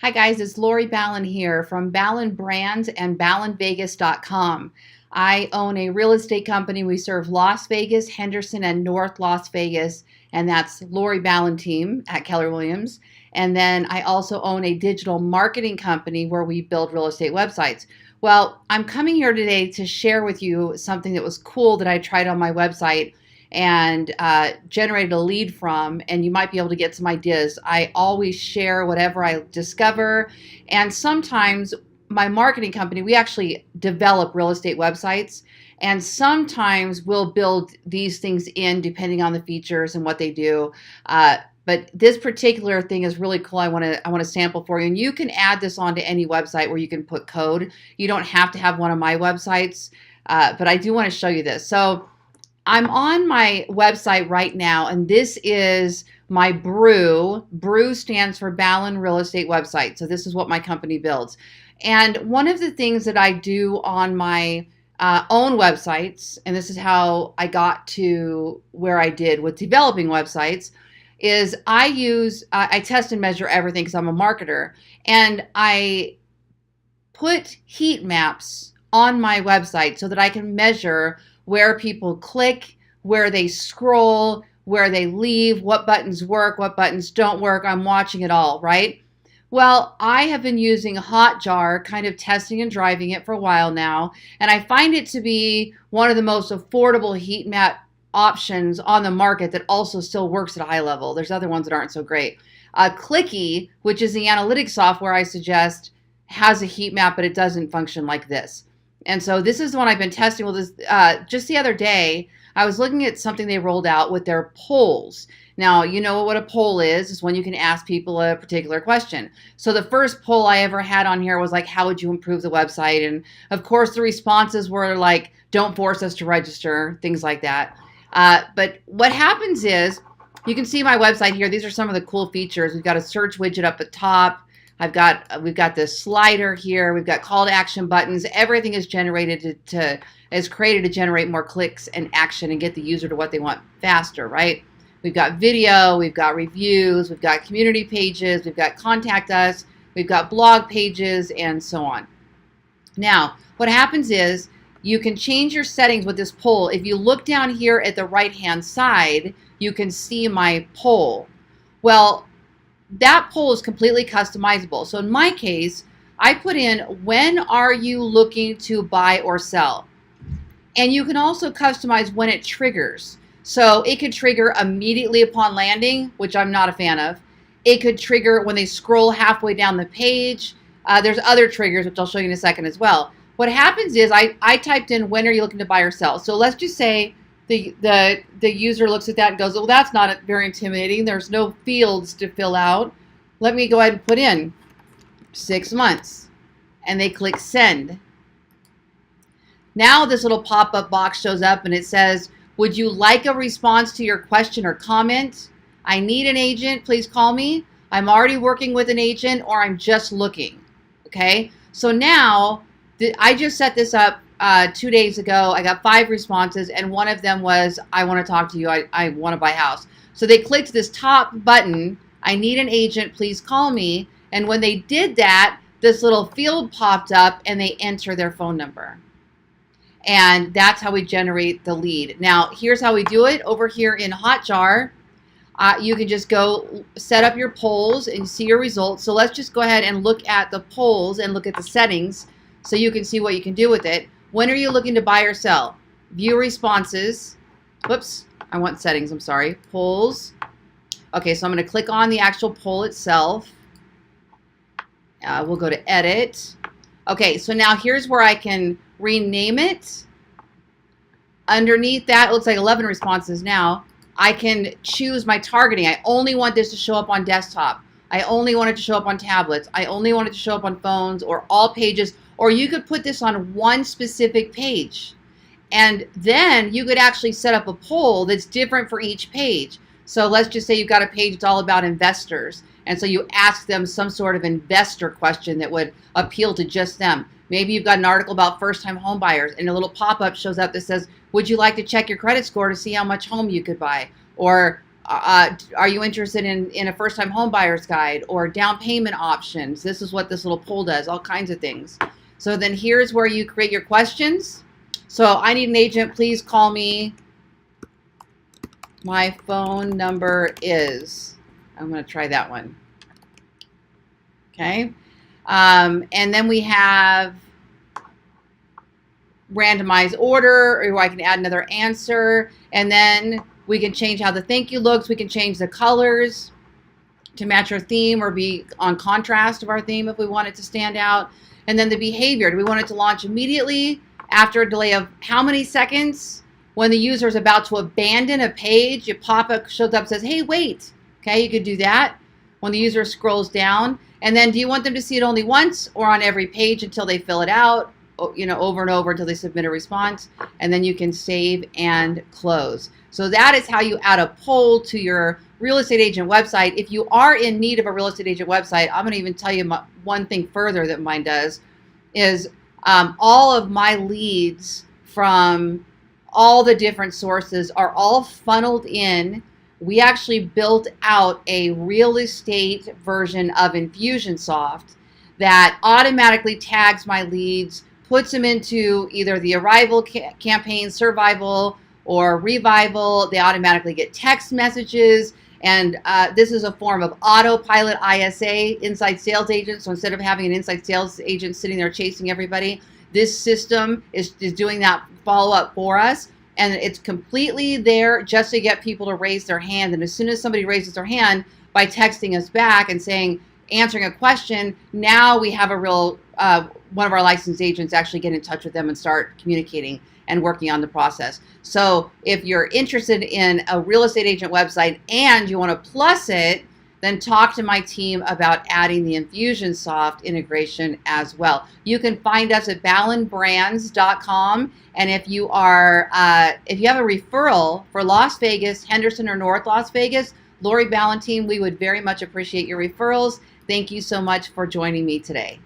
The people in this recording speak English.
Hi guys, it's Lori Ballen here from Ballen Brands and BallenVegas.com. I own a real estate company. We serve Las Vegas, Henderson, and North Las Vegas, and that's Lori Ballen team at Keller Williams. And then I also own a digital marketing company where we build real estate websites. Well, I'm coming here today to share with you something that was cool that I tried on my website and generated a lead from, and you might be able to get some ideas. I always share whatever I discover, and sometimes my marketing company, we actually develop real estate websites, and sometimes we'll build these things in depending on the features and what they do. But this particular thing is really cool. I want to sample for you, and you can add this onto any website where you can put code. You don't have to have one of my websites, but I do want to show you this. So I'm on my website right now, and this is my Brew. Brew stands for Ballen Real Estate Website. So this is what my company builds. And one of the things that I do on my own websites, and this is how I got to where I did with developing websites, is I test and measure everything because I'm a marketer, and I put heat maps on my website so that I can measure where people click, where they scroll, where they leave, what buttons work, what buttons don't work. I'm watching it all, right? Well, I have been using Hotjar, kind of testing and driving it for a while now, and I find it to be one of the most affordable heat map options on the market that also still works at a high level. There's other ones that aren't so great. Clicky, which is the analytics software I suggest, has a heat map, but it doesn't function like this. And so this is the one I've been testing with. Just the other day, I was looking at something they rolled out with their polls. Now, you know what a poll is when you can ask people a particular question. So the first poll I ever had on here was like, how would you improve the website? And of course, the responses were like, don't force us to register, things like that. But what happens is, you can see my website here. These are some of the cool features. We've got a search widget up at top. We've got this slider here. We've got call to action buttons. Everything is is created to generate more clicks and action and get the user to what they want faster, right? We've got video, we've got reviews, we've got community pages, we've got contact us, we've got blog pages, and so on. Now, what happens is you can change your settings with this poll. If you look down here at the right-hand side, you can see my poll. Well, that poll is completely customizable. So in my case, I put in, when are you looking to buy or sell? And you can also customize when it triggers. So it could trigger immediately upon landing, which I'm not a fan of. It could trigger when they scroll halfway down the page. There's other triggers, which I'll show you in a second as well. What happens is I typed in, when are you looking to buy or sell? So let's just say the user looks at that and goes, well, that's not very intimidating. There's no fields to fill out. Let me go ahead and put in 6 months. And they click send. Now this little pop-up box shows up and it says, would you like a response to your question or comment? I need an agent. Please call me. I'm already working with an agent, or I'm just looking. Okay? So now I just set this up 2 days ago. I got 5 responses, and one of them was, I want to talk to you. I want to buy a house. So they clicked this top button, I need an agent, please call me. And when they did that, this little field popped up and they enter their phone number. And that's how we generate the lead. Now, here's how we do it. Over here in Hotjar, you can just go set up your polls and see your results. So let's just go ahead and look at the polls and look at the settings so you can see what you can do with it. When are you looking to buy or sell? View responses. Whoops, I want settings, I'm sorry. Polls. Okay, so I'm going to click on the actual poll itself. We'll go to edit. Okay, so now here's where I can rename it. Underneath that, it looks like 11 responses now. I can choose my targeting. I only want this to show up on desktop. I only want it to show up on tablets. I only want it to show up on phones or all pages. Or you could put this on one specific page. And then you could actually set up a poll that's different for each page. So let's just say you've got a page that's all about investors. And so you ask them some sort of investor question that would appeal to just them. Maybe you've got an article about first-time home buyers, and a little pop-up shows up that says, would you like to check your credit score to see how much home you could buy? Or Are you interested in a first-time home buyer's guide or down payment options? This is what this little poll does, all kinds of things. So then here's where you create your questions. So I need an agent, please call me. My phone number is, I'm going to try that one. Okay. And then we have randomized order, or I can add another answer. And then we can change how the thank you looks. We can change the colors to match our theme or be on contrast of our theme if we want it to stand out. And then the behavior. Do we want it to launch immediately after a delay of how many seconds? When the user is about to abandon a page, your pop-up shows up and says, hey, wait. Okay, you could do that when the user scrolls down. And then do you want them to see it only once or on every page until they fill it out, over and over until they submit a response? And then you can save and close. So that is how you add a poll to your real estate agent website. If you are in need of a real estate agent website, I'm going to even tell you one thing further that mine does is all of my leads from all the different sources are all funneled in. We actually built out a real estate version of Infusionsoft that automatically tags my leads, puts them into either the arrival campaign, survival, or revival. They automatically get text messages. And this is a form of autopilot ISA, inside sales agent. So instead of having an inside sales agent sitting there chasing everybody, this system is doing that follow-up for us. And it's completely there just to get people to raise their hand. And as soon as somebody raises their hand by texting us back and saying, answering a question, now we have a real, one of our licensed agents actually get in touch with them and start communicating and working on the process. So if you're interested in a real estate agent website and you want to plus it, then talk to my team about adding the Infusionsoft integration as well. You can find us at ballenbrands.com. And if you are, if you have a referral for Las Vegas, Henderson, or North Las Vegas, Lori Ballen team, we would very much appreciate your referrals. Thank you so much for joining me today.